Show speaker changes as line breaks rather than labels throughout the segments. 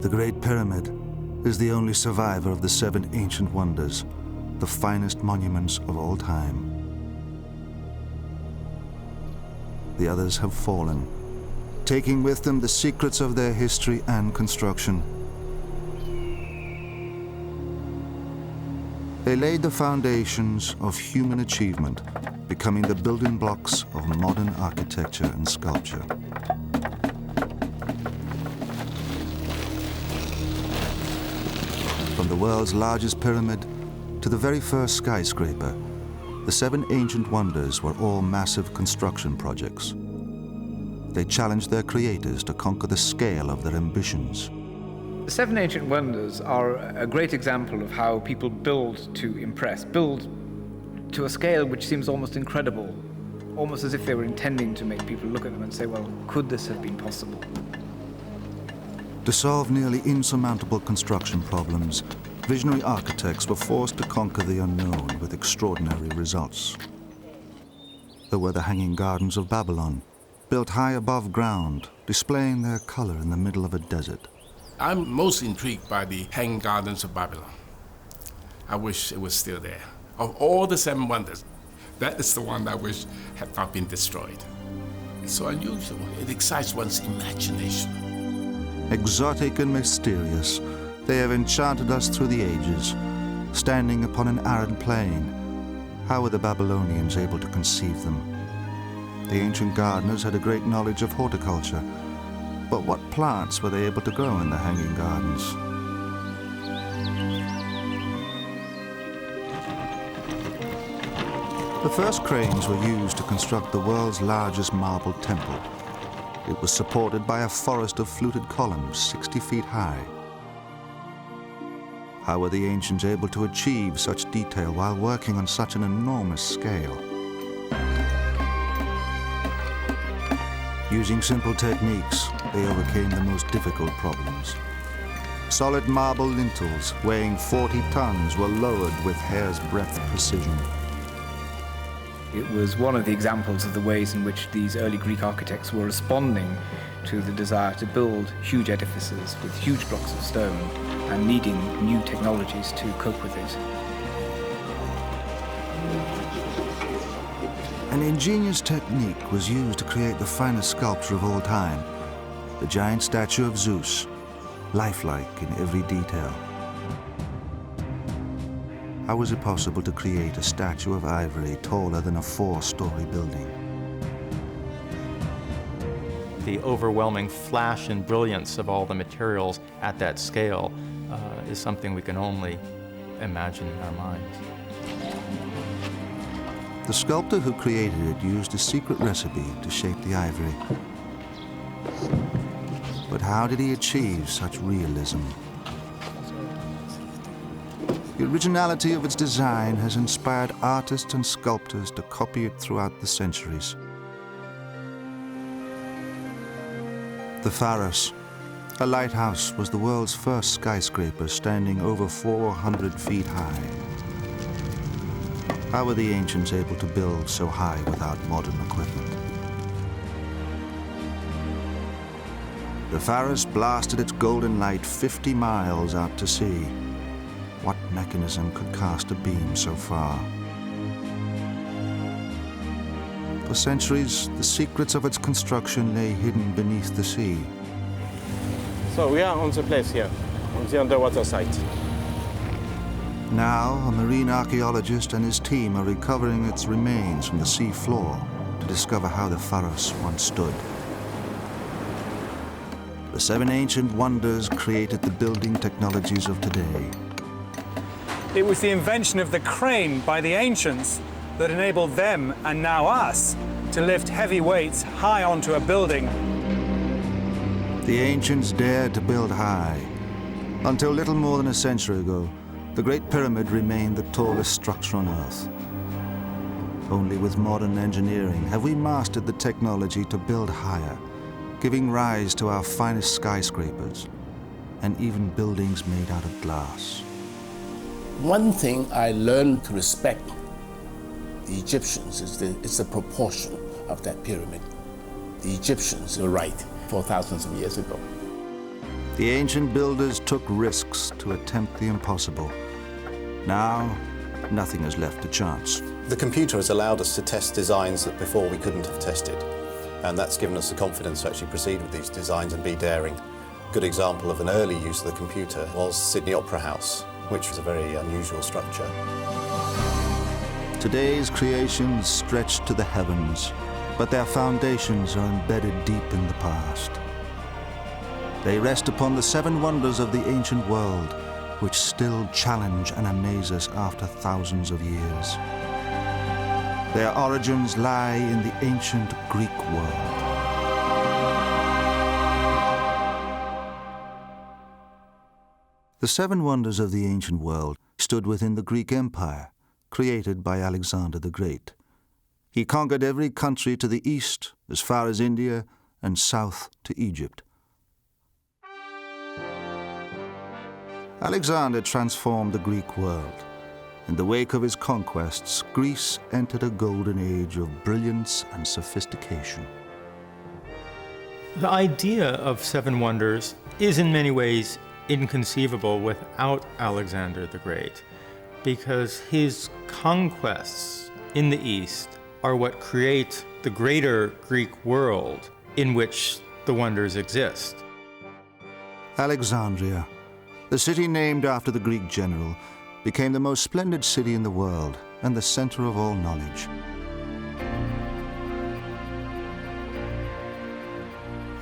The Great Pyramid is the only survivor of the 7 ancient wonders, the finest monuments of all time. The others have fallen, taking with them the secrets of their history and construction. They laid the foundations of human achievement, becoming the building blocks of modern architecture and sculpture. From the world's largest pyramid to the very first skyscraper, the 7 ancient wonders were all massive construction projects. They challenged their creators to conquer the scale of their ambitions.
The 7 ancient wonders are a great example of how people build to impress, build to a scale which seems almost incredible, almost as if they were intending to make people look at them and say, well, could this have been possible?
To solve nearly insurmountable construction problems, visionary architects were forced to conquer the unknown with extraordinary results. There were the Hanging Gardens of Babylon, built high above ground, displaying their color in the middle of a desert.
I'm most intrigued by the Hanging Gardens of Babylon. I wish it was still there. Of all the 7 wonders, that is the one I wish had not been destroyed. It's so unusual. It excites one's imagination.
Exotic and mysterious, they have enchanted us through the ages. Standing upon an arid plain, how were the Babylonians able to conceive them? The ancient gardeners had a great knowledge of horticulture, but what plants were they able to grow in the Hanging Gardens? The first cranes were used to construct the world's largest marble temple. It was supported by a forest of fluted columns 60 feet high. How were the ancients able to achieve such detail while working on such an enormous scale? Using simple techniques, they overcame the most difficult problems. Solid marble lintels weighing 40 tons were lowered with hair's breadth precision.
It was one of the examples of the ways in which these early Greek architects were responding to the desire to build huge edifices with huge blocks of stone and needing new technologies to cope with it.
An ingenious technique was used to create the finest sculpture of all time, the giant statue of Zeus, lifelike in every detail. How was it possible to create a statue of ivory taller than a 4-story building?
The overwhelming flash and brilliance of all the materials at that scale is something we can only imagine in our minds.
The sculptor who created it used a secret recipe to shape the ivory. But how did he achieve such realism? The originality of its design has inspired artists and sculptors to copy it throughout the centuries. The Pharos, a lighthouse, was the world's first skyscraper standing over 400 feet high. How were the ancients able to build so high without modern equipment? The Pharos blasted its golden light 50 miles out to sea. What mechanism could cast a beam so far? For centuries, the secrets of its construction lay hidden beneath the sea.
So we are on the place here, on the underwater site.
Now, a marine archaeologist and his team are recovering its remains from the sea floor to discover how the Pharos once stood. The 7 ancient wonders created the building technologies of today.
It was the invention of the crane by the ancients that enabled them, and now us, to lift heavy weights high onto a building.
The ancients dared to build high. Until little more than a century ago, the Great Pyramid remained the tallest structure on Earth. Only with modern engineering have we mastered the technology to build higher, giving rise to our finest skyscrapers and even buildings made out of glass.
One thing I learned to respect the Egyptians is the proportion of that pyramid. The Egyptians were right 4,000 years ago.
The ancient builders took risks to attempt the impossible. Now, nothing is left to chance.
The computer has allowed us to test designs that before we couldn't have tested, and that's given us the confidence to actually proceed with these designs and be daring. A good example of an early use of the computer was Sydney Opera House, which was a very unusual structure.
Today's creations stretch to the heavens, but their foundations are embedded deep in the past. They rest upon the 7 wonders of the ancient world, which still challenge and amaze us after thousands of years. Their origins lie in the ancient Greek world. The 7 wonders of the ancient world stood within the Greek Empire, created by Alexander the Great. He conquered every country to the east, as far as India, and south to Egypt. Alexander transformed the Greek world. In the wake of his conquests, Greece entered a golden age of brilliance and sophistication.
The idea of 7 wonders is in many ways inconceivable without Alexander the Great, because his conquests in the East are what create the greater Greek world in which the wonders exist.
Alexandria, the city named after the Greek general, became the most splendid city in the world and the center of all knowledge.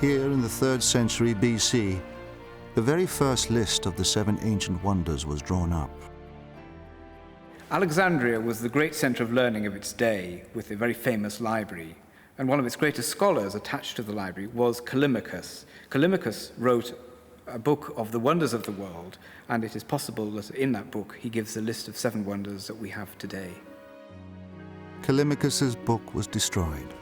Here in the 3rd century BC, the very first list of the 7 ancient wonders was drawn up.
Alexandria was the great center of learning of its day, with a very famous library. And one of its greatest scholars attached to the library was Callimachus. Callimachus wrote a book of the wonders of the world, and it is possible that in that book he gives a list of 7 wonders that we have today.
Callimachus's book was destroyed.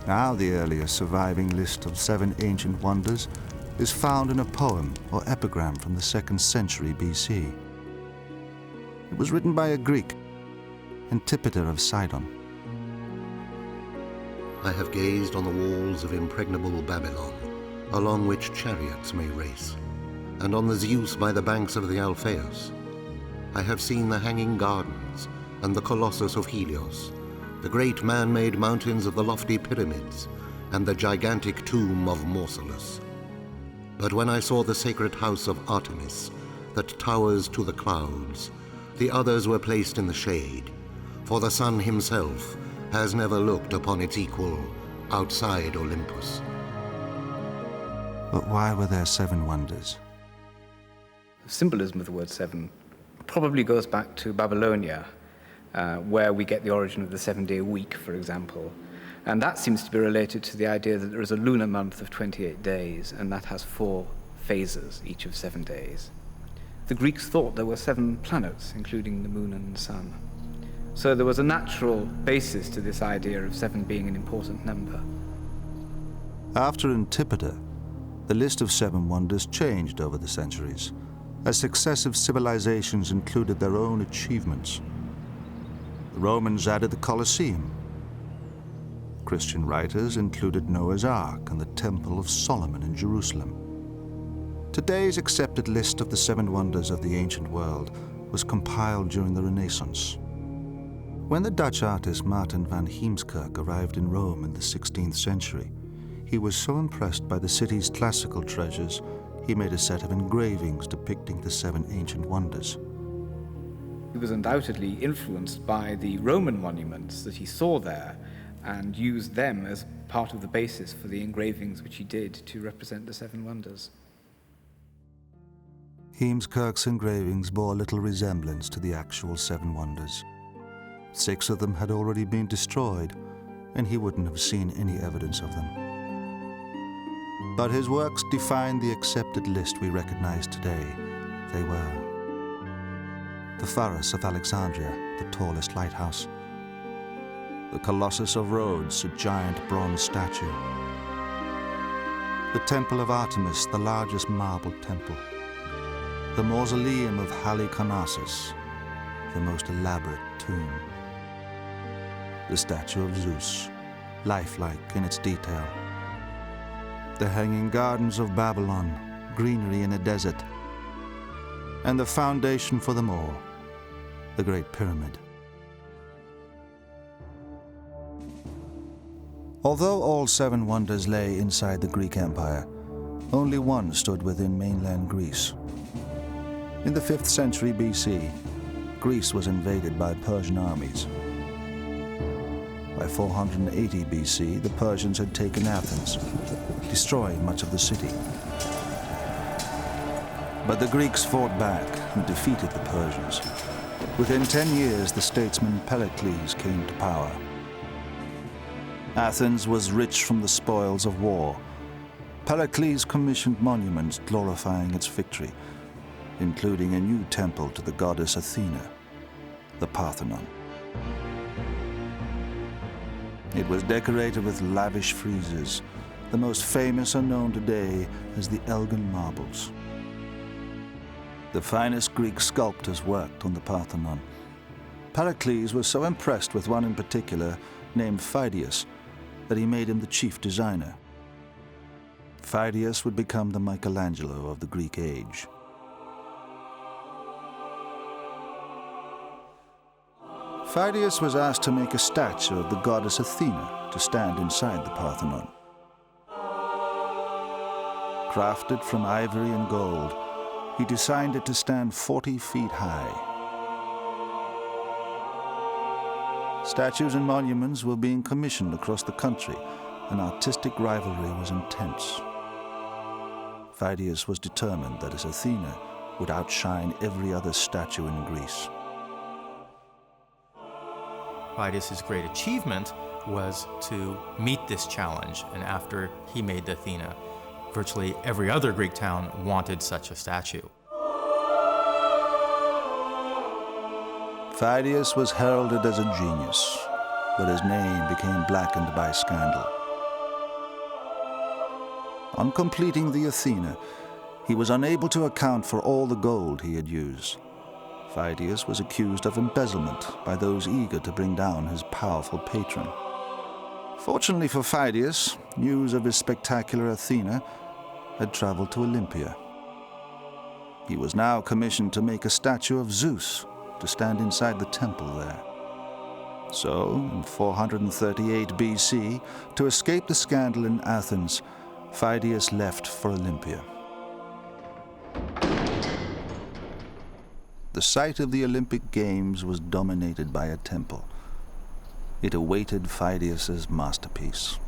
Now the earliest surviving list of 7 ancient wonders is found in a poem or epigram from the 2nd century BC. It was written by a Greek, Antipater of Sidon.
I have gazed on the walls of impregnable Babylon, along which chariots may race, and on the Zeus by the banks of the Alpheus. I have seen the hanging gardens and the Colossus of Helios, the great man-made mountains of the lofty pyramids, and the gigantic tomb of Mausoleum. But when I saw the sacred house of Artemis, that towers to the clouds, the others were placed in the shade, for the sun himself has never looked upon its equal outside Olympus.
But why were there 7 wonders?
The symbolism of the word 7 probably goes back to Babylonia, where we get the origin of the 7-day week, for example. And that seems to be related to the idea that there is a lunar month of 28 days, and that has 4 phases, each of 7 days. The Greeks thought there were 7 planets, including the moon and the sun. So there was a natural basis to this idea of 7 being an important number.
After Antipater, the list of 7 wonders changed over the centuries, as successive civilizations included their own achievements. The Romans added the Colosseum. Christian writers included Noah's Ark and the Temple of Solomon in Jerusalem. Today's accepted list of the 7 wonders of the ancient world was compiled during the Renaissance. When the Dutch artist Maarten van Heemskerk arrived in Rome in the 16th century, he was so impressed by the city's classical treasures, he made a set of engravings depicting the 7 ancient wonders.
He was undoubtedly influenced by the Roman monuments that he saw there and used them as part of the basis for the engravings which he did to represent the 7 wonders.
Heemskerk's engravings bore little resemblance to the actual 7 wonders. 6 of them had already been destroyed, and he wouldn't have seen any evidence of them. But his works defined the accepted list we recognize today. They were the Pharos of Alexandria, the tallest lighthouse; the Colossus of Rhodes, a giant bronze statue; the Temple of Artemis, the largest marble temple; the Mausoleum of Halicarnassus, the most elaborate tomb; the statue of Zeus, lifelike in its detail; the hanging gardens of Babylon, greenery in a desert, and the foundation for them all, the Great Pyramid. Although all 7 wonders lay inside the Greek Empire, only one stood within mainland Greece. In the 5th century BC, Greece was invaded by Persian armies. By 480 BC, the Persians had taken Athens, destroying much of the city. But the Greeks fought back and defeated the Persians. Within 10 years, the statesman Pericles came to power. Athens was rich from the spoils of war. Pericles commissioned monuments glorifying its victory, including a new temple to the goddess Athena, the Parthenon. It was decorated with lavish friezes. The most famous are known today as the Elgin marbles. The finest Greek sculptors worked on the Parthenon. Pericles was so impressed with one in particular, named Phidias, that he made him the chief designer. Phidias would become the Michelangelo of the Greek age. Phidias was asked to make a statue of the goddess Athena to stand inside the Parthenon. Crafted from ivory and gold, he designed it to stand 40 feet high. Statues and monuments were being commissioned across the country, and artistic rivalry was intense. Phidias was determined that his Athena would outshine every other statue in Greece.
Phidias' great achievement was to meet this challenge, and after he made the Athena, virtually every other Greek town wanted such a statue.
Phidias was heralded as a genius, but his name became blackened by scandal. On completing the Athena, he was unable to account for all the gold he had used. Phidias was accused of embezzlement by those eager to bring down his powerful patron. Fortunately for Phidias, news of his spectacular Athena had traveled to Olympia. He was now commissioned to make a statue of Zeus to stand inside the temple there. So, in 438 BC, to escape the scandal in Athens, Phidias left for Olympia. The site of the Olympic Games was dominated by a temple. It awaited Phidias' masterpiece.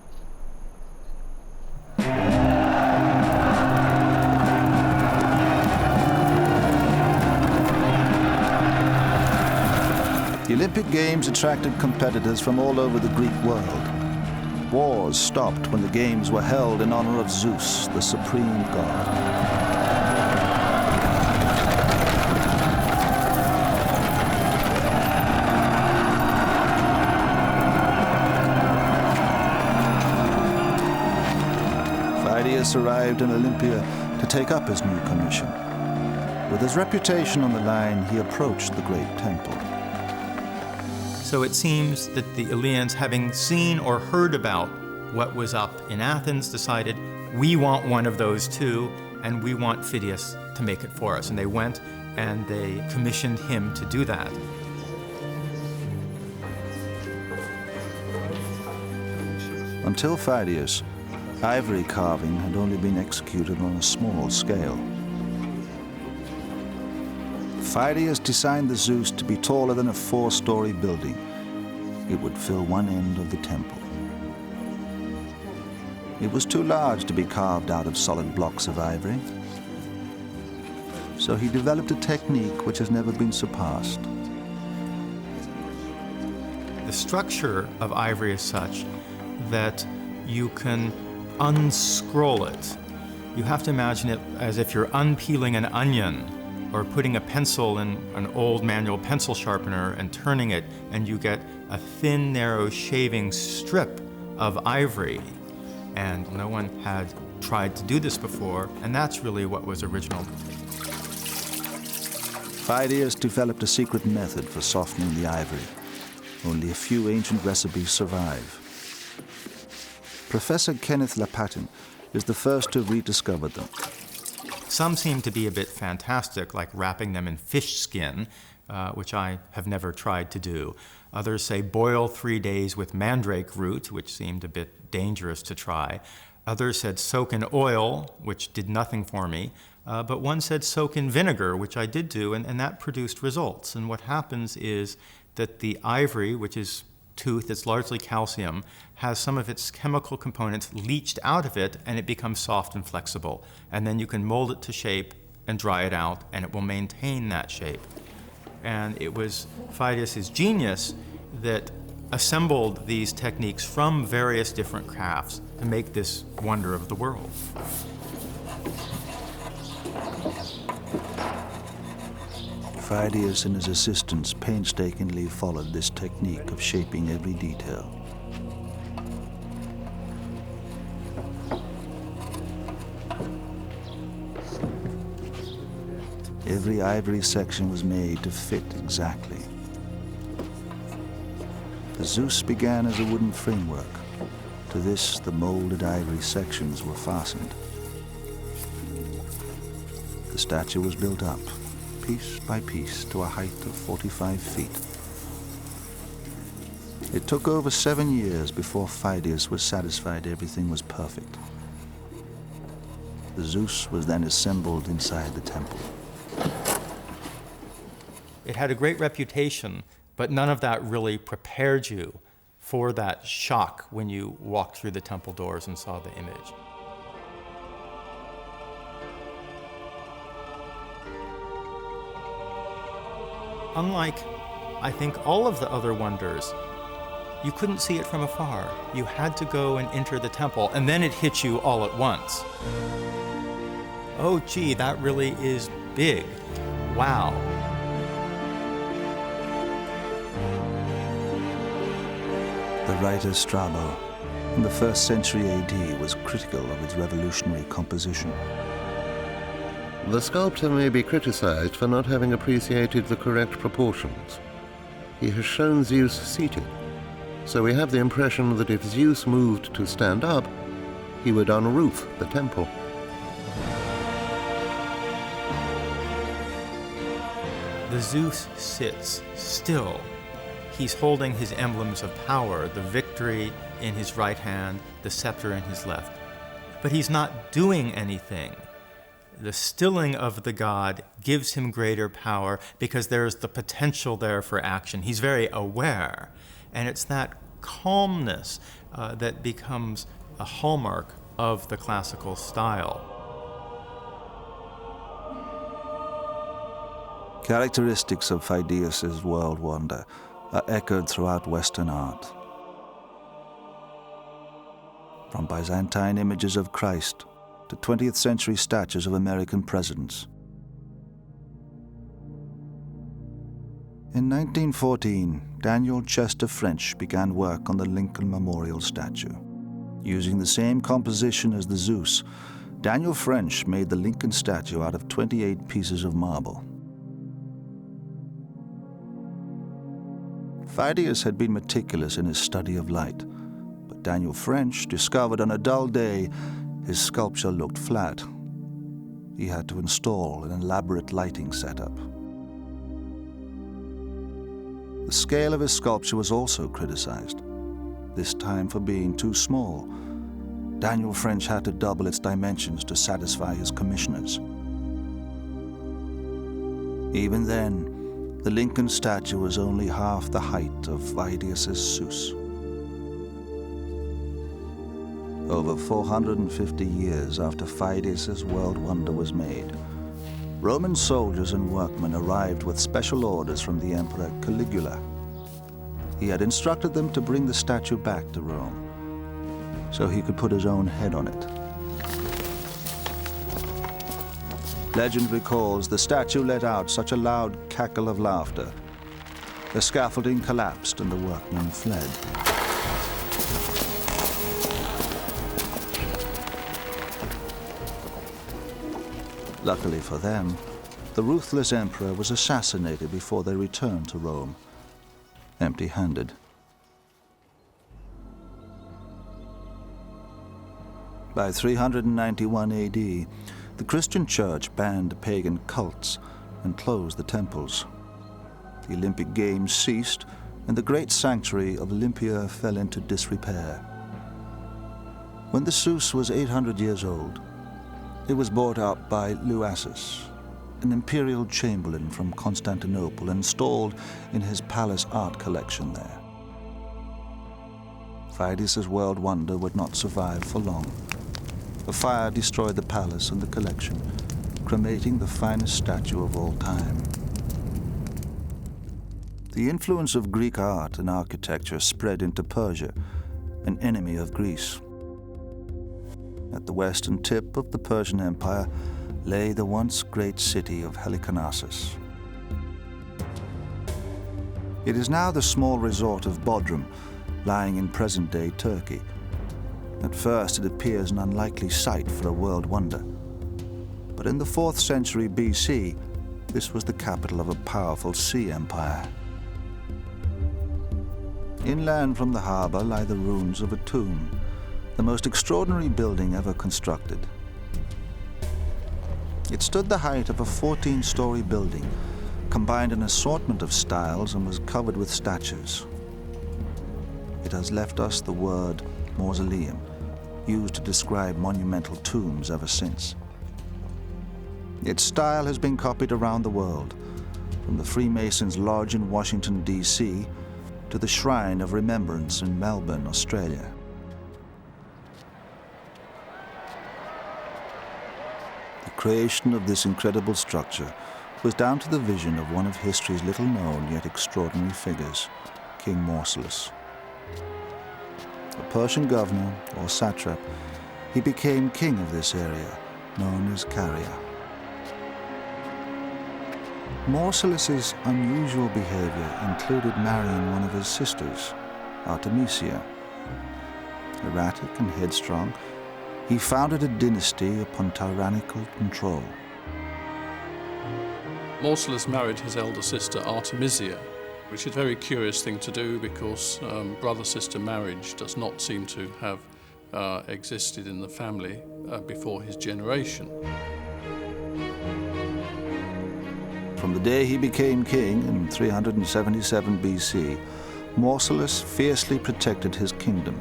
The Olympic Games attracted competitors from all over the Greek world. Wars stopped when the games were held in honor of Zeus, the supreme god. Phidias arrived in Olympia to take up his new commission. With his reputation on the line, he approached the great temple.
So it seems that the Eleans, having seen or heard about what was up in Athens, decided, we want one of those too, and we want Phidias to make it for us. And they went and they commissioned him to do that.
Until Phidias, ivory carving had only been executed on a small scale. Phidias designed the Zeus to be taller than a 4-story building. It would fill one end of the temple. It was too large to be carved out of solid blocks of ivory. So he developed a technique which has never been surpassed.
The structure of ivory is such that you can unscroll it. You have to imagine it as if you're unpeeling an onion or putting a pencil in an old manual pencil sharpener and turning it, and you get a thin, narrow shaving strip of ivory. And no one had tried to do this before, and that's really what was original.
Phidias developed a secret method for softening the ivory. Only a few ancient recipes survive. Professor Kenneth Lapatin is the first to have rediscovered them.
Some seem to be a bit fantastic, like wrapping them in fish skin, which I have never tried to do. Others say boil 3 days with mandrake root, which seemed a bit dangerous to try. Others said soak in oil, which did nothing for me. But one said soak in vinegar, which I did do, and that produced results. And what happens is that the ivory, which is tooth, it's largely calcium, has some of its chemical components leached out of it, and it becomes soft and flexible. And then you can mold it to shape and dry it out, and it will maintain that shape. And it was Phidias's genius that assembled these techniques from various different crafts to make this wonder of the world.
Phidias and his assistants painstakingly followed this technique of shaping every detail. Every ivory section was made to fit exactly. The Zeus began as a wooden framework. To this, the molded ivory sections were fastened. The statue was built up, piece by piece, to a height of 45 feet. It took over 7 years before Phidias was satisfied everything was perfect. The Zeus was then assembled inside the temple.
It had a great reputation, but none of that really prepared you for that shock when you walked through the temple doors and saw the image. Unlike, I think, all of the other wonders, you couldn't see it from afar. You had to go and enter the temple, and then it hit you all at once. Oh, gee, that really is big. Wow.
The writer Strabo, in the 1st century AD, was critical of its revolutionary composition.
The sculptor may be criticized for not having appreciated the correct proportions. He has shown Zeus seated, so we have the impression that if Zeus moved to stand up, he would unroof the temple.
The Zeus sits still. He's holding his emblems of power, the victory in his right hand, the scepter in his left. But he's not doing anything. The stilling of the god gives him greater power because there's the potential there for action. He's very aware. And it's that calmness that becomes a hallmark of the classical style.
Characteristics of Phidias's world wonder are echoed throughout Western art. From Byzantine images of Christ to 20th century statues of American presidents. In 1914, Daniel Chester French began work on the Lincoln Memorial statue. Using the same composition as the Zeus, Daniel French made the Lincoln statue out of 28 pieces of marble. Phidias had been meticulous in his study of light, but Daniel French discovered on a dull day his sculpture looked flat. He had to install an elaborate lighting setup. The scale of his sculpture was also criticized, this time for being too small. Daniel French had to double its dimensions to satisfy his commissioners. Even then, the Lincoln statue was only half the height of Phidias's Zeus. Over 450 years after Phidias's world wonder was made, Roman soldiers and workmen arrived with special orders from the Emperor Caligula. He had instructed them to bring the statue back to Rome, so he could put his own head on it. Legend recalls the statue let out such a loud cackle of laughter. The scaffolding collapsed and the workmen fled. Luckily for them, the ruthless emperor was assassinated before they returned to Rome, empty-handed. By 391 AD, the Christian church banned pagan cults and closed the temples. The Olympic Games ceased, and the great sanctuary of Olympia fell into disrepair. When the Zeus was 800 years old, it was bought up by Luassus, an imperial chamberlain from Constantinople, installed in his palace art collection there. Phidias's world wonder would not survive for long. A fire destroyed the palace and the collection, cremating the finest statue of all time. The influence of Greek art and architecture spread into Persia, an enemy of Greece. At the western tip of the Persian Empire lay the once great city of Halicarnassus. It is now the small resort of Bodrum, lying in present-day Turkey. At first, it appears an unlikely site for a world wonder. But in the 4th century BC, this was the capital of a powerful sea empire. Inland from the harbor lie the ruins of a tomb, the most extraordinary building ever constructed. It stood the height of a 14-story building, combined an assortment of styles, and was covered with statues. It has left us the word mausoleum, used to describe monumental tombs ever since. Its style has been copied around the world, from the Freemasons' Lodge in Washington, D.C., to the Shrine of Remembrance in Melbourne, Australia. The creation of this incredible structure was down to the vision of one of history's little-known yet extraordinary figures, King Mausolus. A Persian governor, or satrap, he became king of this area, known as Caria. Mausolus's unusual behavior included marrying one of his sisters, Artemisia. Erratic and headstrong, he founded a dynasty upon tyrannical control.
Mausolus married his elder sister Artemisia, which is a very curious thing to do because brother-sister marriage does not seem to have existed in the family before his generation.
From the day he became king in 377 BC, Mausolus fiercely protected his kingdom.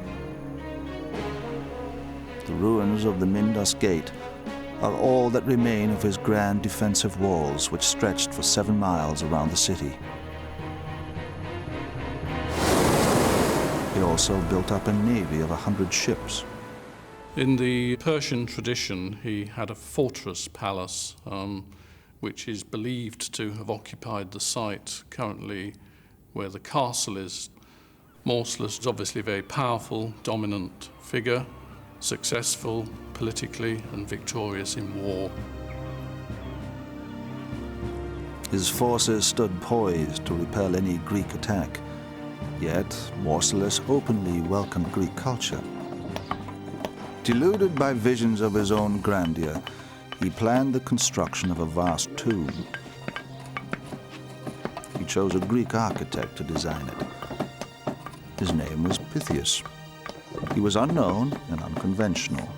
The ruins of the Mindus Gate are all that remain of his grand defensive walls, which stretched for 7 miles around the city. He also built up a navy of 100 ships.
In the Persian tradition, he had a fortress palace, which is believed to have occupied the site currently where the castle is. Mausolus is obviously a very powerful, dominant figure, successful politically and victorious in war.
His forces stood poised to repel any Greek attack. Yet Mausolus openly welcomed Greek culture. Deluded by visions of his own grandeur, he planned the construction of a vast tomb. He chose a Greek architect to design it. His name was Pythias. He was unknown and unconventional.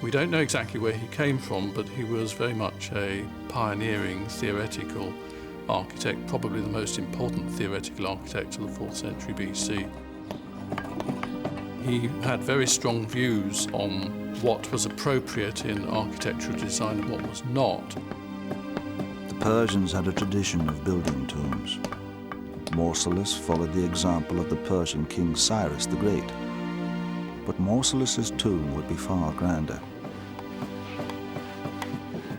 We don't know exactly where he came from, but he was very much a pioneering theoretical architect, probably the most important theoretical architect of the 4th century BC. He had very strong views on what was appropriate in architectural design and what was not.
The Persians had a tradition of building tombs. Mausolus followed the example of the Persian king Cyrus the Great. But Mausolus's tomb would be far grander.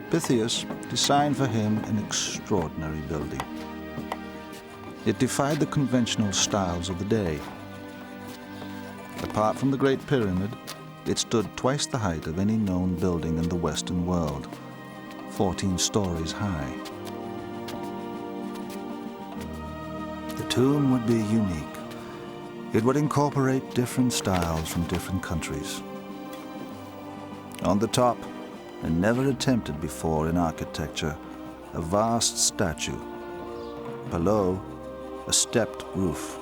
Pythias designed for him an extraordinary building. It defied the conventional styles of the day. Apart from the Great Pyramid, it stood twice the height of any known building in the Western world, 14 stories high. The tomb would be unique. It would incorporate different styles from different countries. On the top, and never attempted before in architecture, a vast statue. Below, a stepped roof,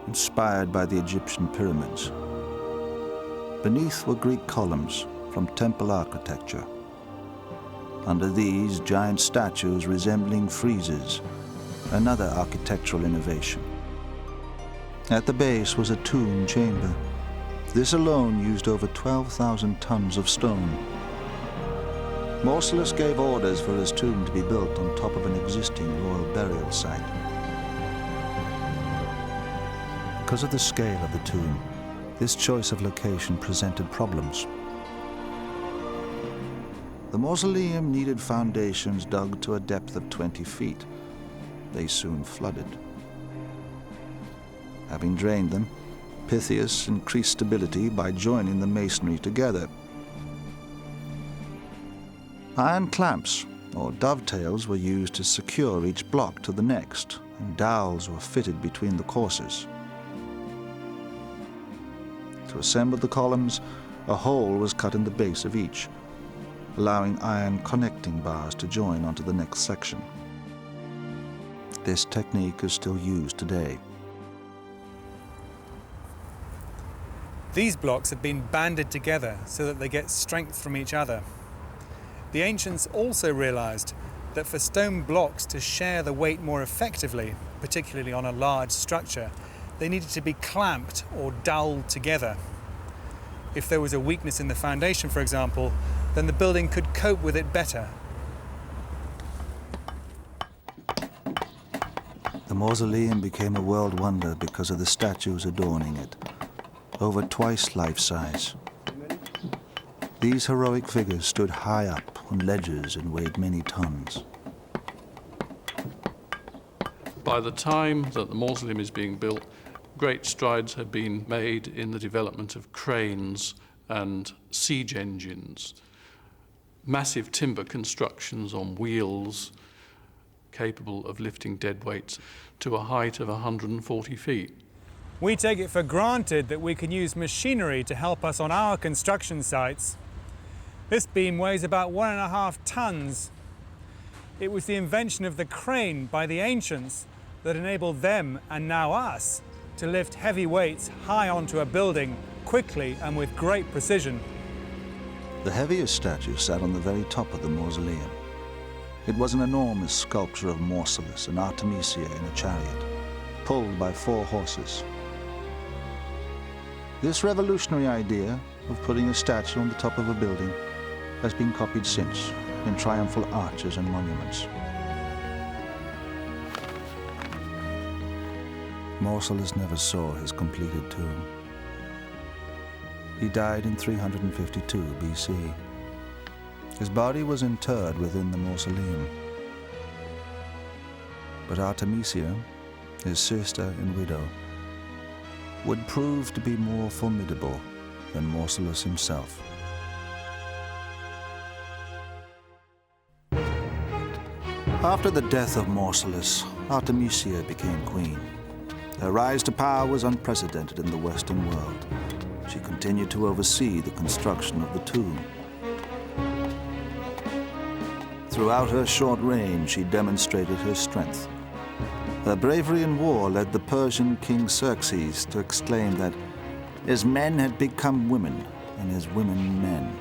inspired by the Egyptian pyramids. Beneath were Greek columns from temple architecture. Under these, giant statues resembling friezes, another architectural innovation. At the base was a tomb chamber. This alone used over 12,000 tons of stone. Mausolus gave orders for his tomb to be built on top of an existing royal burial site. Because of the scale of the tomb, this choice of location presented problems. The mausoleum needed foundations dug to a depth of 20 feet. They soon flooded. Having drained them, Pythias increased stability by joining the masonry together. Iron clamps, or dovetails, were used to secure each block to the next, and dowels were fitted between the courses. To assemble the columns, a hole was cut in the base of each, allowing iron connecting bars to join onto the next section. This technique is still used today.
These blocks have been banded together so that they get strength from each other. The ancients also realized that for stone blocks to share the weight more effectively, particularly on a large structure, they needed to be clamped or doweled together. If there was a weakness in the foundation, for example, then the building could cope with it better.
The mausoleum became a world wonder because of the statues adorning it, over twice life-size. These heroic figures stood high up on ledges and weighed many tons.
By the time that the mausoleum is being built, great strides have been made in the development of cranes and siege engines, massive timber constructions on wheels capable of lifting dead weights to a height of 140 feet.
We take it for granted that we can use machinery to help us on our construction sites. This beam weighs about 1.5 tons. It was the invention of the crane by the ancients that enabled them, and now us, to lift heavy weights high onto a building quickly and with great precision.
The heaviest statue sat on the very top of the mausoleum. It was an enormous sculpture of Mausolus and Artemisia in a chariot, pulled by 4 horses. This revolutionary idea of putting a statue on the top of a building has been copied since in triumphal arches and monuments. Mausolus never saw his completed tomb. He died in 352 BC. His body was interred within the mausoleum. But Artemisia, his sister and widow, would prove to be more formidable than Mausolus himself. After the death of Mausolus, Artemisia became queen. Her rise to power was unprecedented in the Western world. She continued to oversee the construction of the tomb. Throughout her short reign, she demonstrated her strength. Her bravery in war led the Persian king Xerxes to exclaim that his men had become women and his women men.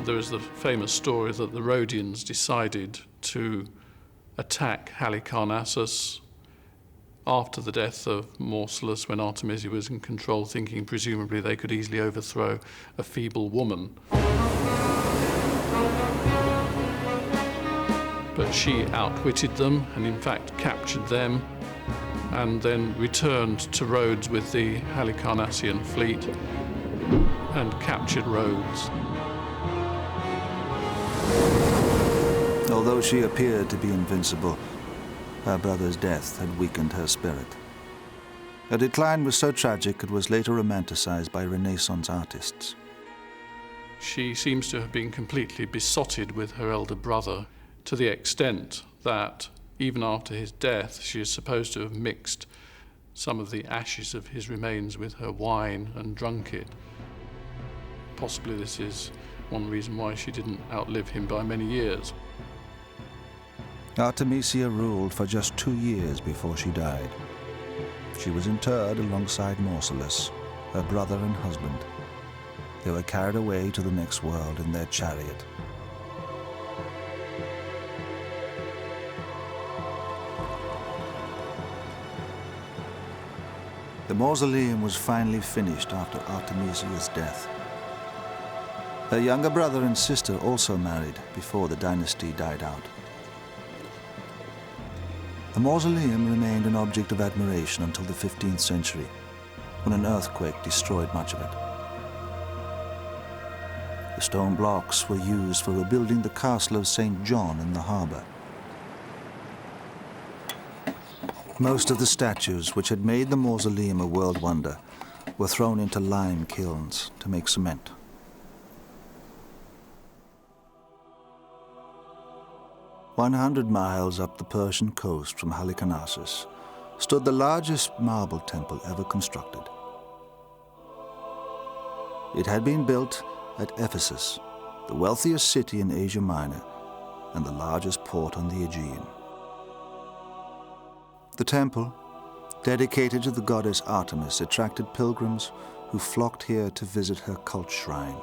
There is the famous story that the Rhodians decided to attack Halicarnassus after the death of Mausolus, when Artemisia was in control, thinking presumably they could easily overthrow a feeble woman. But she outwitted them and in fact captured them, and then returned to Rhodes with the Halicarnassian fleet and captured Rhodes.
Although she appeared to be invincible, her brother's death had weakened her spirit. Her decline was so tragic it was later romanticized by Renaissance artists.
She seems to have been completely besotted with her elder brother, to the extent that even after his death she is supposed to have mixed some of the ashes of his remains with her wine and drunk it. Possibly this is one reason why she didn't outlive him by many years.
Artemisia ruled for just 2 years before she died. She was interred alongside Mausolus her brother and husband. They were carried away to the next world in their chariot. The mausoleum was finally finished after Artemisia's death. Her younger brother and sister also married before the dynasty died out. The mausoleum remained an object of admiration until the 15th century, when an earthquake destroyed much of it. The stone blocks were used for rebuilding the castle of St. John in the harbour. Most of the statues, which had made the mausoleum a world wonder, were thrown into lime kilns to make cement. "100 miles up the Persian coast from Halicarnassus stood the largest marble temple ever constructed. It had been built at Ephesus, the wealthiest city in Asia Minor and the largest port on the Aegean. The temple, dedicated to the goddess Artemis, attracted pilgrims who flocked here to visit her cult shrine.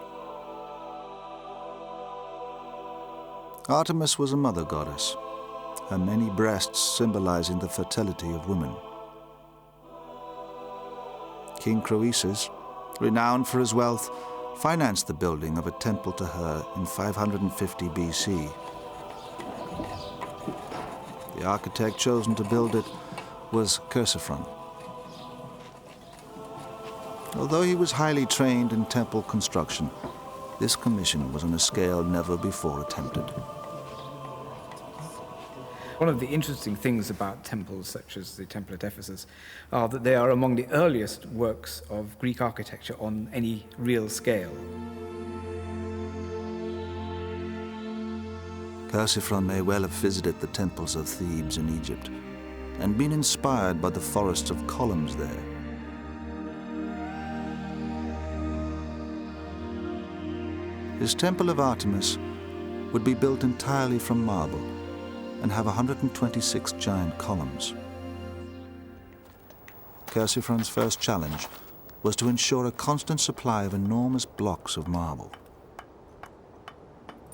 Artemis was a mother goddess, her many breasts symbolizing the fertility of women. King Croesus, renowned for his wealth, financed the building of a temple to her in 550 BC. The architect chosen to build it was Chersiphron. Although he was highly trained in temple construction, this commission was on a scale never before attempted.
One of the interesting things about temples such as the Temple at Ephesus are that they are among the earliest works of Greek architecture on any real scale.
Chersiphron may well have visited the temples of Thebes in Egypt and been inspired by the forests of columns there. His Temple of Artemis would be built entirely from marble and have 126 giant columns. Chersiphron's first challenge was to ensure a constant supply of enormous blocks of marble.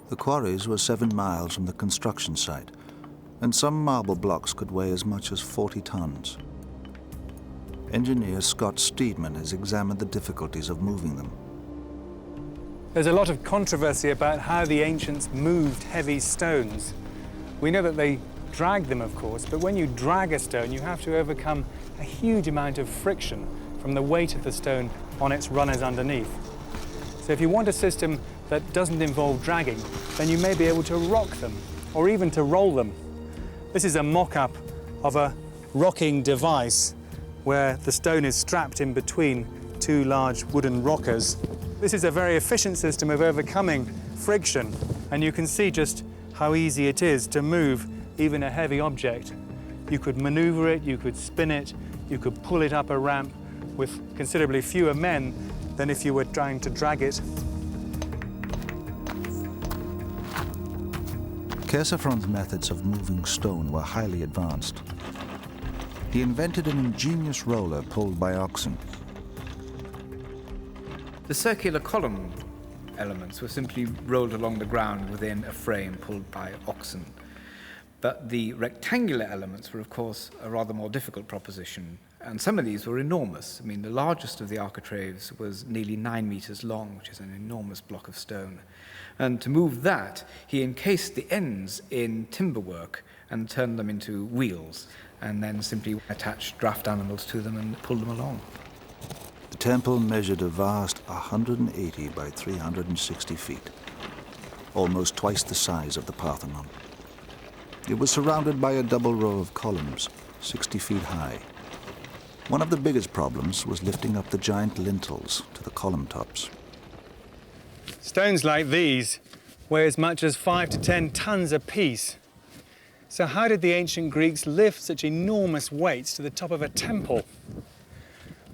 The quarries were 7 miles from the construction site, and some marble blocks could weigh as much as 40 tons. Engineer Scott Steedman has examined the difficulties of moving them.
There's a lot of controversy about how the ancients moved heavy stones. We know that they dragged them, of course, but when you drag a stone, you have to overcome a huge amount of friction from the weight of the stone on its runners underneath. So if you want a system that doesn't involve dragging, then you may be able to rock them, or even to roll them. This is a mock-up of a rocking device where the stone is strapped in between 2 large wooden rockers. This is a very efficient system of overcoming friction, and you can see just how easy it is to move even a heavy object. You could maneuver it, you could spin it, you could pull it up a ramp with considerably fewer men than if you were trying to drag it.
Chersiphron's methods of moving stone were highly advanced. He invented an ingenious roller pulled by oxen.
The circular column elements were simply rolled along the ground within a frame pulled by oxen. But the rectangular elements were, of course, a rather more difficult proposition, and some of these were enormous. I mean, the largest of the architraves was nearly 9 meters long, which is an enormous block of stone. And to move that, he encased the ends in timberwork and turned them into wheels, and then simply attached draft animals to them and pulled them along.
The temple measured a vast 180 by 360 feet, almost twice the size of the Parthenon. It was surrounded by a double row of columns, 60 feet high. One of the biggest problems was lifting up the giant lintels to the column tops.
Stones like these weigh as much as 5 to 10 tons apiece. So how did the ancient Greeks lift such enormous weights to the top of a temple?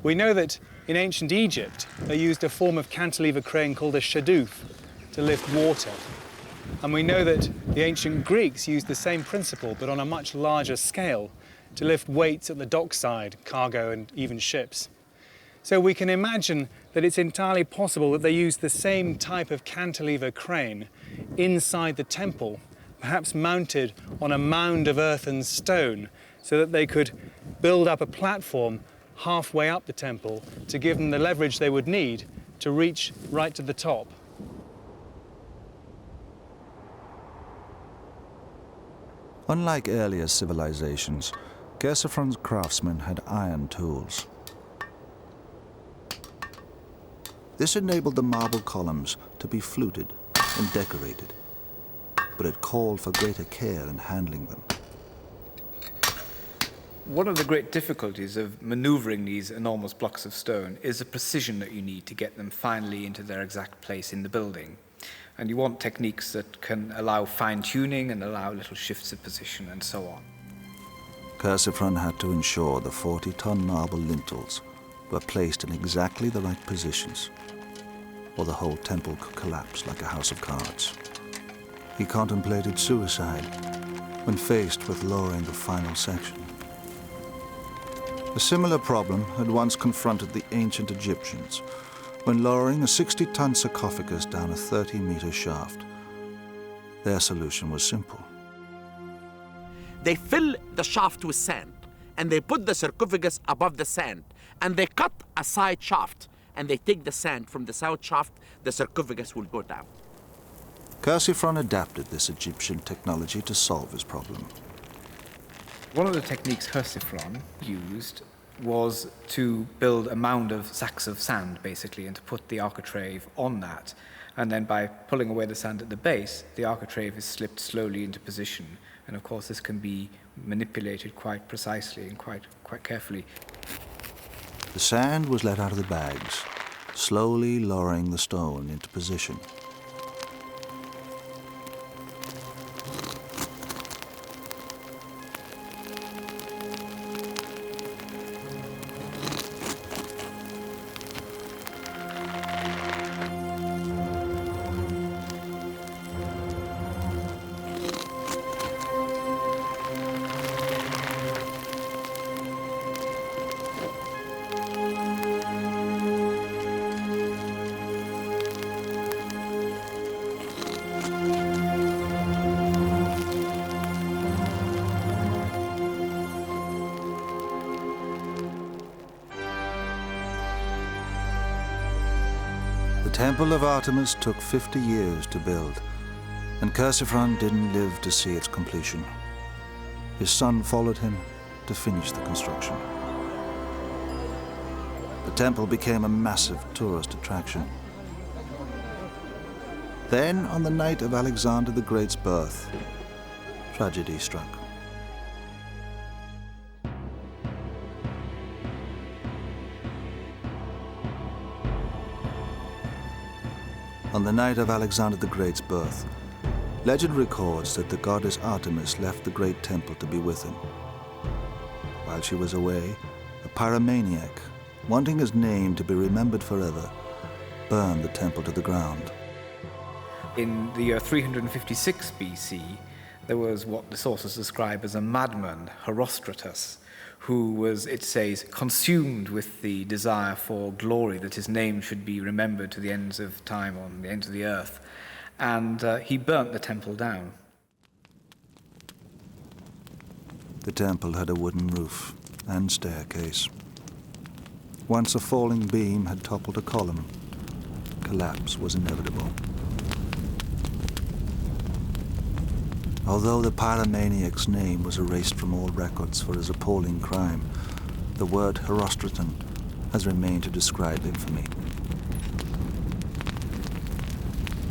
We know that in ancient Egypt, they used a form of cantilever crane called a shadoof to lift water. And we know that the ancient Greeks used the same principle, but on a much larger scale, to lift weights at the dockside, cargo and even ships. So we can imagine that it's entirely possible that they used the same type of cantilever crane inside the temple, perhaps mounted on a mound of earth and stone, so that they could build up a platform halfway up the temple to give them the leverage they would need to reach right to the top.
Unlike earlier civilizations, Chersiphron's craftsmen had iron tools. This enabled the marble columns to be fluted and decorated, but it called for greater care in handling them.
One of the great difficulties of maneuvering these enormous blocks of stone is the precision that you need to get them finally into their exact place in the building. And you want techniques that can allow fine-tuning and allow little shifts of position and so on.
Chersiphron had to ensure the 40-ton marble lintels were placed in exactly the right positions, or the whole temple could collapse like a house of cards. He contemplated suicide when faced with lowering the final section. A similar problem had once confronted the ancient Egyptians when lowering a 60-ton sarcophagus down a 30-meter shaft. Their solution was simple.
They fill the shaft with sand, and they put the sarcophagus above the sand, and they cut a side shaft, and they take the sand from the side shaft, the sarcophagus will go down.
Chersiphron adapted this Egyptian technology to solve his problem.
One of the techniques Chersiphron used was to build a mound of sacks of sand, basically, and to put the architrave on that. And then by pulling away the sand at the base, the architrave is slipped slowly into position. And of course, this can be manipulated quite precisely and quite carefully.
The sand was let out of the bags, slowly lowering the stone into position. The Temple of Artemis took 50 years to build, and Chersiphron didn't live to see its completion. His son followed him to finish the construction. The temple became a massive tourist attraction. Then, on the night of Alexander the Great's birth, tragedy struck. On the night of Alexander the Great's birth, legend records that the goddess Artemis left the great temple to be with him. While she was away, a pyromaniac, wanting his name to be remembered forever, burned the temple to the ground.
In the year 356 BC, there was what the sources describe as a madman, Halicarnassus, who was, it says, consumed with the desire for glory, that his name should be remembered to the ends of time, on the ends of the earth. And he burnt the temple down.
The temple had a wooden roof and staircase. Once a falling beam had toppled a column, collapse was inevitable. Although the pyromaniac's name was erased from all records for his appalling crime, the word Herostraton has remained to describe infamy.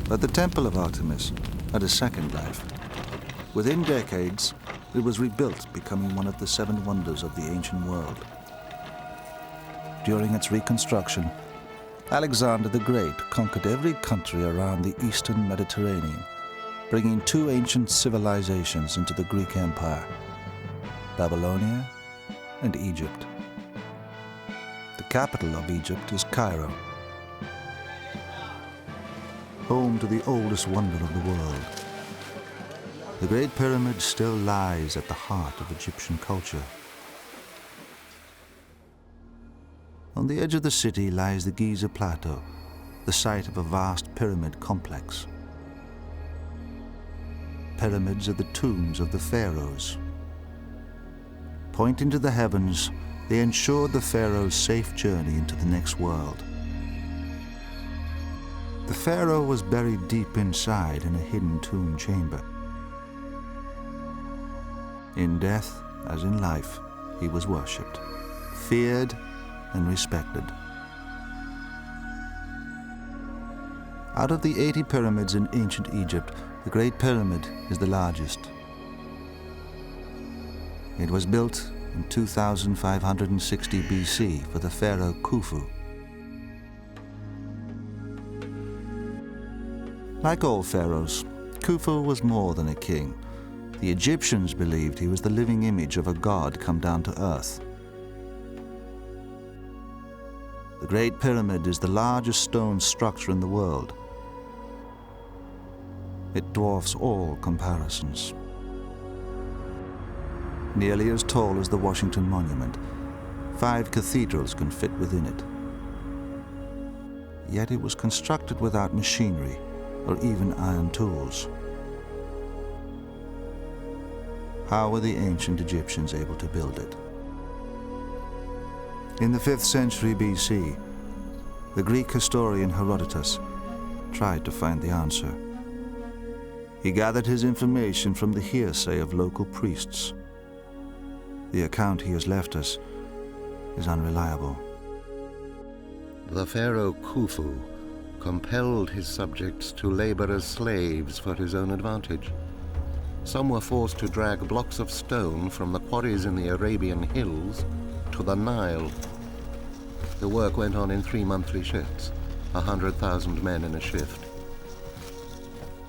But the Temple of Artemis had a second life. Within decades, it was rebuilt, becoming one of the 7 wonders of the ancient world. During its reconstruction, Alexander the Great conquered every country around the eastern Mediterranean, bringing 2 ancient civilizations into the Greek Empire, Babylonia and Egypt. The capital of Egypt is Cairo, home to the oldest wonder of the world. The Great Pyramid still lies at the heart of Egyptian culture. On On the edge of the city lies the Giza Plateau, the site of a vast pyramid complex. Pyramids are the tombs of the pharaohs. Pointing to the heavens, they ensured the pharaoh's safe journey into the next world. The pharaoh was buried deep inside in a hidden tomb chamber. In death, as in life, he was worshipped, feared, and respected. Out of the 80 pyramids in ancient Egypt, the Great Pyramid is the largest. It was built in 2560 BC for the pharaoh Khufu. Like all pharaohs, Khufu was more than a king. The Egyptians believed he was the living image of a god come down to earth. The Great Pyramid is the largest stone structure in the world. It dwarfs all comparisons. Nearly as tall as the Washington Monument, 5 cathedrals can fit within it. Yet it was constructed without machinery or even iron tools. How were the ancient Egyptians able to build it? In the 5th century BC, the Greek historian Herodotus tried to find the answer. He gathered his information from the hearsay of local priests. The account he has left us is unreliable.
The pharaoh Khufu compelled his subjects to labor as slaves for his own advantage. Some were forced to drag blocks of stone from the quarries in the Arabian hills to the Nile. The work went on in 3 monthly shifts, 100,000 men in a shift.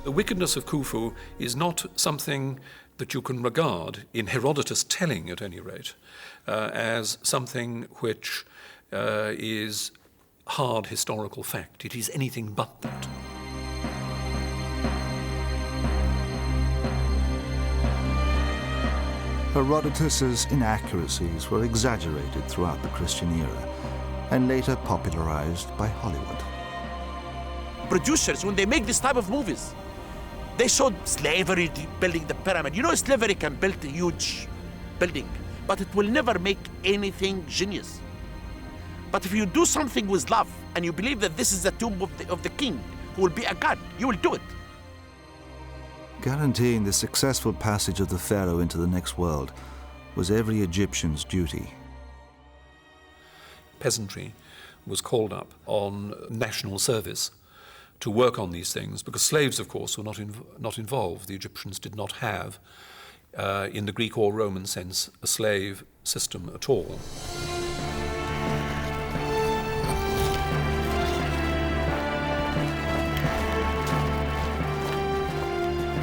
The wickedness of Khufu is not something that you can regard, in Herodotus' telling at any rate, as something which is hard historical fact. It is anything but that.
Herodotus's inaccuracies were exaggerated throughout the Christian era and later popularized by Hollywood.
Producers, when they make this type of movies, they showed slavery building the pyramid. You know, slavery can build a huge building, but it will never make anything genius. But if you do something with love and you believe that this is the tomb of the king who will be a god, you will do it.
Guaranteeing the successful passage of the pharaoh into the next world was every Egyptian's duty.
Peasantry was called up on national service to work on these things, because slaves, of course, were not involved. The Egyptians did not have, in the Greek or Roman sense, a slave system at all.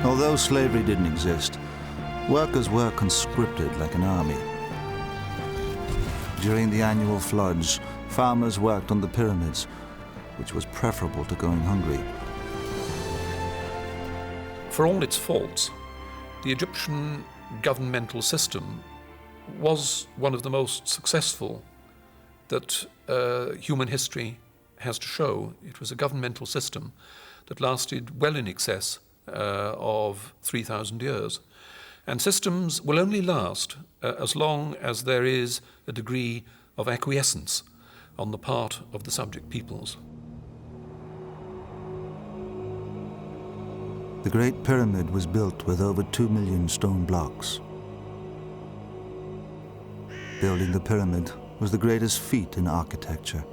Although slavery didn't exist, workers were conscripted like an army. During the annual floods, farmers worked on the pyramids, which was preferable to going hungry.
For all its faults, the Egyptian governmental system was one of the most successful that human history has to show. It was a governmental system that lasted well in excess of 3,000 years. And systems will only last as long as there is a degree of acquiescence on the part of the subject peoples.
The Great Pyramid was built with over 2 million stone blocks. Building the pyramid was the greatest feat in architecture.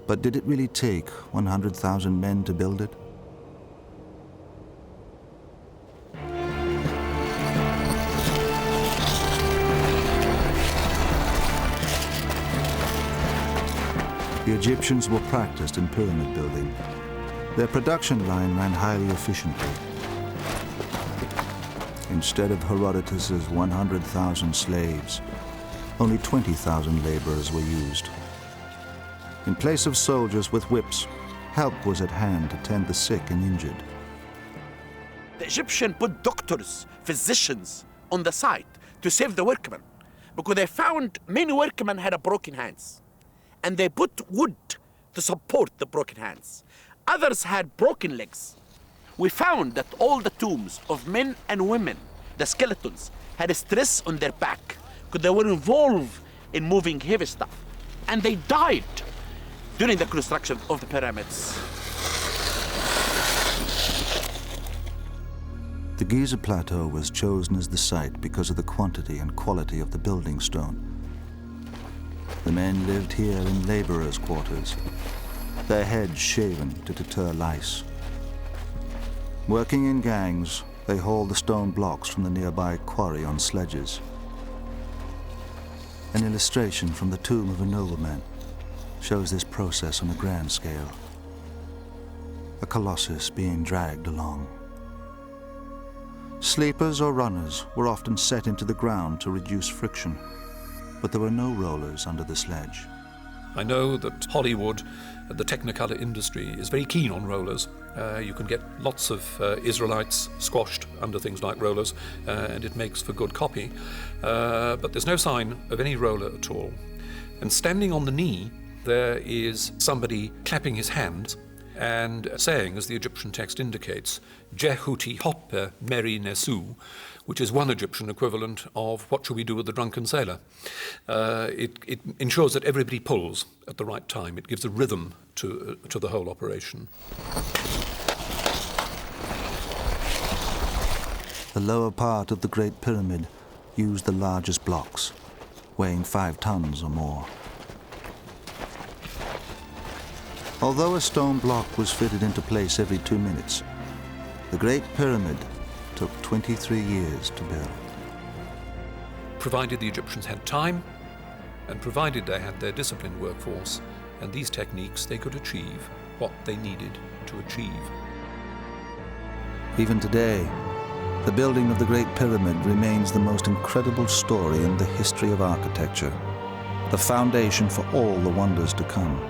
But did it really take 100,000 men to build it? The Egyptians were practiced in pyramid building. Their production line ran highly efficiently. Instead of Herodotus's 100,000 slaves, only 20,000 laborers were used. In place of soldiers with whips, help was at hand to tend the sick and injured.
The Egyptians put doctors, physicians on the site to save the workmen, because they found many workmen had broken hands. and they put wood to support the broken hands. Others had broken legs. We found that all the tombs of men and women, the skeletons, had a stress on their back because they were involved in moving heavy stuff. And they died during the construction of the pyramids.
The Giza Plateau was chosen as the site because of the quantity and quality of the building stone. The men lived here in laborers' quarters, their heads shaven to deter lice. Working in gangs, they hauled the stone blocks from the nearby quarry on sledges. An illustration from the tomb of a nobleman shows this process on a grand scale. A colossus being dragged along. Sleepers or runners were often set into the ground to reduce friction, but there were no rollers under the sledge.
I know that Hollywood, the Technicolor industry, is very keen on rollers. You can get lots of Israelites squashed under things like rollers, and it makes for good copy. But there's no sign of any roller at all. And standing on the knee, there is somebody clapping his hands and saying, as the Egyptian text indicates, Jehuti hoppe meri nesu, which is one Egyptian equivalent of what shall we do with the drunken sailor. It ensures that everybody pulls at the right time. It gives a rhythm to the whole operation.
The lower part of the Great Pyramid used the largest blocks, weighing 5 tons or more. Although a stone block was fitted into place every 2 minutes, the Great Pyramid took 23 years to build.
Provided the Egyptians had time, and provided they had their disciplined workforce and these techniques, they could achieve what they needed to achieve.
Even today, the building of the Great Pyramid remains the most incredible story in the history of architecture, the foundation for all the wonders to come.